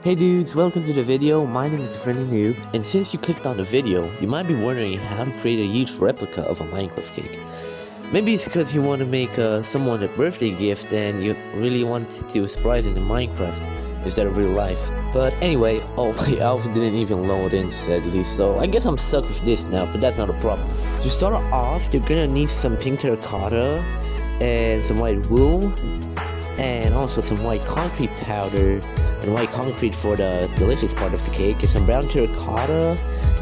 Hey dudes, welcome to the video. My name is the Friendly Noob, and since you clicked on the video, you might be wondering how to create a huge replica of a Minecraft cake. Maybe it's because you want to make someone a birthday gift and you really want to surprise them in Minecraft instead of real life. But anyway, oh, my outfit didn't even load in sadly, so I guess I'm stuck with this now, but that's not a problem. To start off, you're gonna need some pink terracotta and some white wool and also some white concrete powder and white concrete for the delicious part of the cake, and some brown terracotta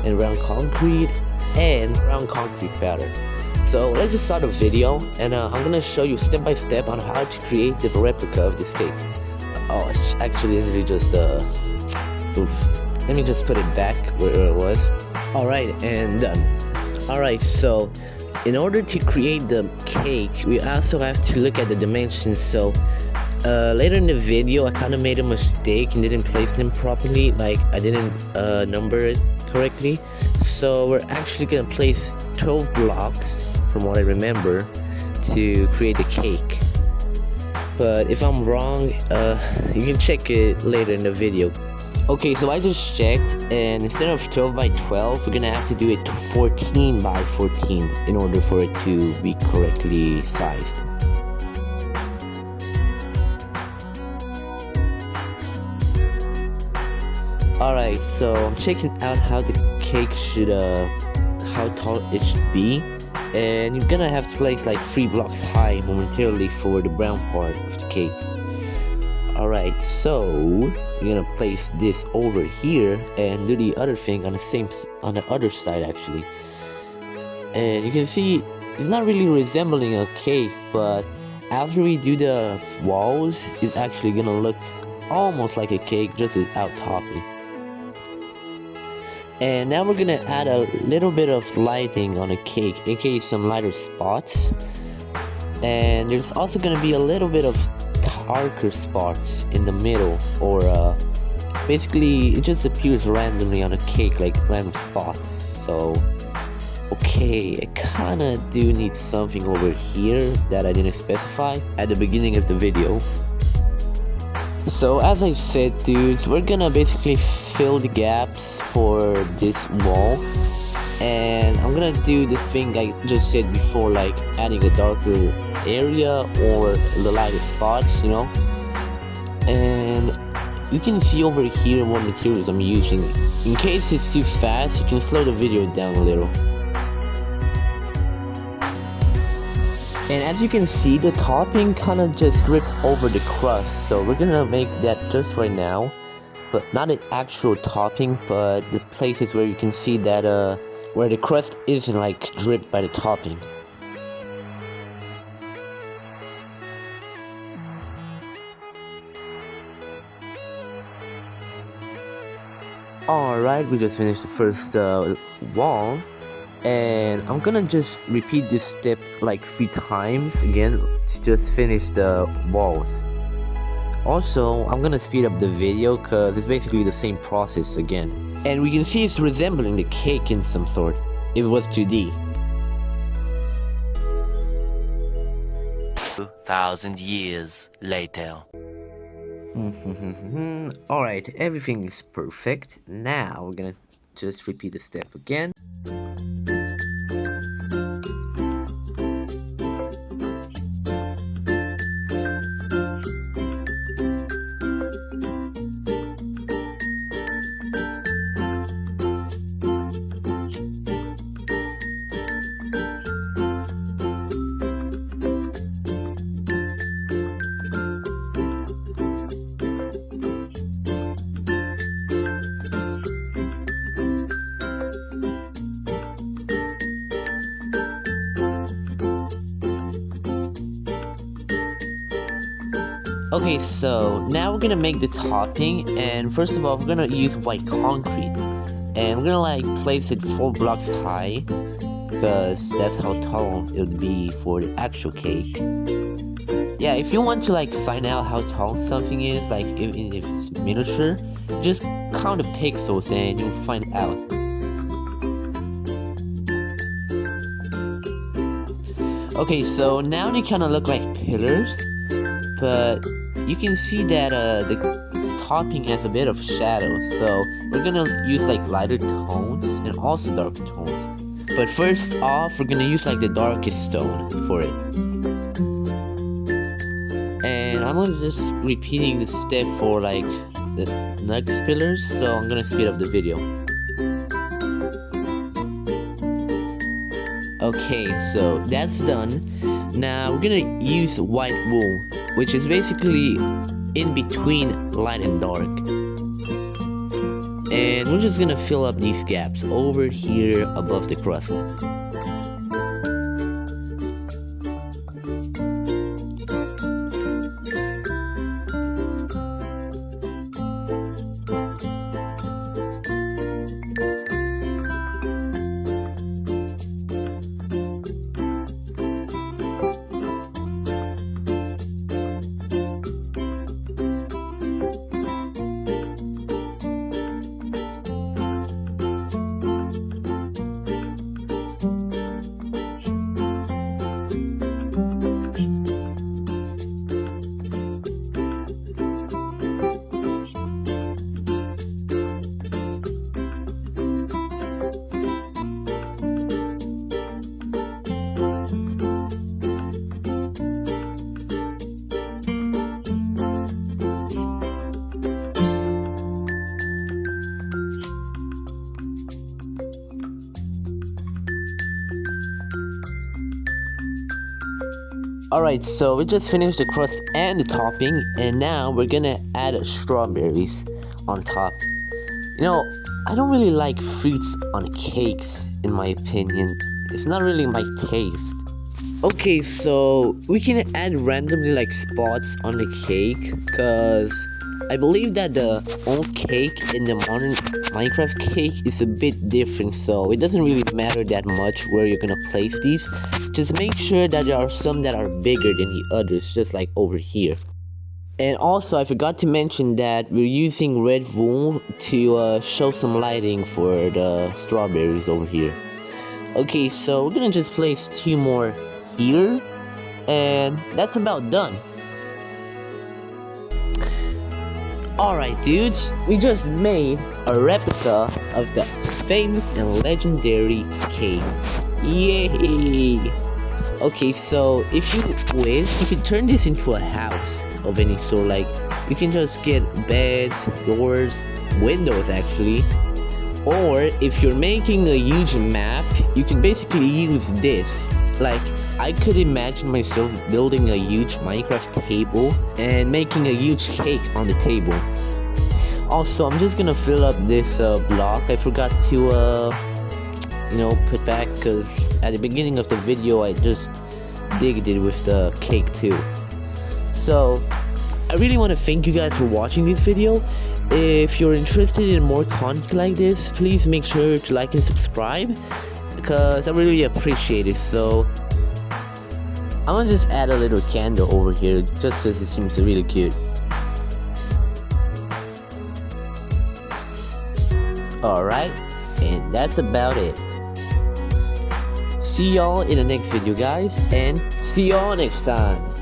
and brown concrete and brown concrete powder. So let's just start the video, and I'm gonna show you step by step on how to create the replica of this cake. Oh, it's actually literally just oof. Let me just put it back where it was. Alright, and done. Alright, so in order to create the cake, we also have to look at the dimensions. So later in the video, I kind of made a mistake and didn't place them properly. Like, I didn't number it correctly. So we're actually gonna place 12 blocks, from what I remember, to create the cake. But if I'm wrong, you can check it later in the video. Okay, so I just checked, and instead of 12 by 12, we're gonna have to do it to 14 by 14 in order for it to be correctly sized. Alright, so I'm checking out how the cake should, how tall it should be. And you're gonna have to place like 3 blocks high momentarily for the brown part of the cake. Alright, so you're gonna place this over here and do the other thing on the other side actually. And you can see it's not really resembling a cake, but after we do the walls, it's actually gonna look almost like a cake, just without topping. And now we're gonna add a little bit of lighting on the cake, aka some lighter spots. And there's also gonna be a little bit of darker spots in the middle, or basically it just appears randomly on a cake, like random spots. So okay, I kinda do need something over here that I didn't specify at the beginning of the video. So as I said, dudes, we're gonna basically fill the gaps for this wall, and I'm gonna do the thing I just said before, like adding a darker area or the lighter spots, you know. And you can see over here what materials I'm using. In case it's too fast, you can slow the video down a little. And as you can see, the topping kind of just drips over the crust, so we're gonna make that just right now, but not the actual topping, but the places where you can see that where the crust isn't like dripped by the topping. Alright, we just finished the first wall. And I'm gonna just repeat this step like 3 times again to just finish the walls. Also, I'm gonna speed up the video because it's basically the same process again. And we can see it's resembling the cake in some sort. It was 2D. 2,000 years later. Alright, everything is perfect. Now we're gonna just repeat the step again. Okay, so now we're gonna make the topping, and first of all we're gonna use white concrete, and we're gonna like place it 4 blocks high because that's how tall it would be for the actual cake. Yeah, if you want to like find out how tall something is, like if it's miniature, just count the pixels and you'll find out. Okay, so now they kind of look like pillars, but you can see that the topping has a bit of shadow, so we're gonna use like lighter tones and also darker tones. But first off, we're gonna use like the darkest tone for it. And I'm gonna just repeating the step for like the next pillars, so I'm gonna speed up the video. Okay, so that's done. Now we're gonna use white wool, which is basically in between light and dark. And we're just gonna fill up these gaps over here above the crust. Alright, so we just finished the crust and the topping, and now we're gonna add strawberries on top. You know, I don't really like fruits on cakes, in my opinion. It's not really my taste. Okay, so we can add randomly like spots on the cake, cause I believe that the old cake and the modern Minecraft cake is a bit different, so it doesn't really matter that much where you're gonna place these. Just make sure that there are some that are bigger than the others, just like over here. And also, I forgot to mention that we're using red wool to show some lighting for the strawberries over here. Okay, so we're gonna just place 2 more here, and that's about done. Alright dudes, we just made a replica of the famous and legendary cake. Yay! Okay, so if you wish, you can turn this into a house of any sort. Like, you can just get beds, doors, windows actually. Or if you're making a huge map, you can basically use this. Like, I could imagine myself building a huge Minecraft table and making a huge cake on the table. Also, I'm just gonna fill up this block. I forgot to put back, because at the beginning of the video I just digged it with the cake too. So I really want to thank you guys for watching this video. If you're interested in more content like this, please make sure to like and subscribe, because I really appreciate it. So I'm gonna just add a little candle over here just because it seems really cute. Alright, and that's about it. See y'all in the next video guys, and see y'all next time.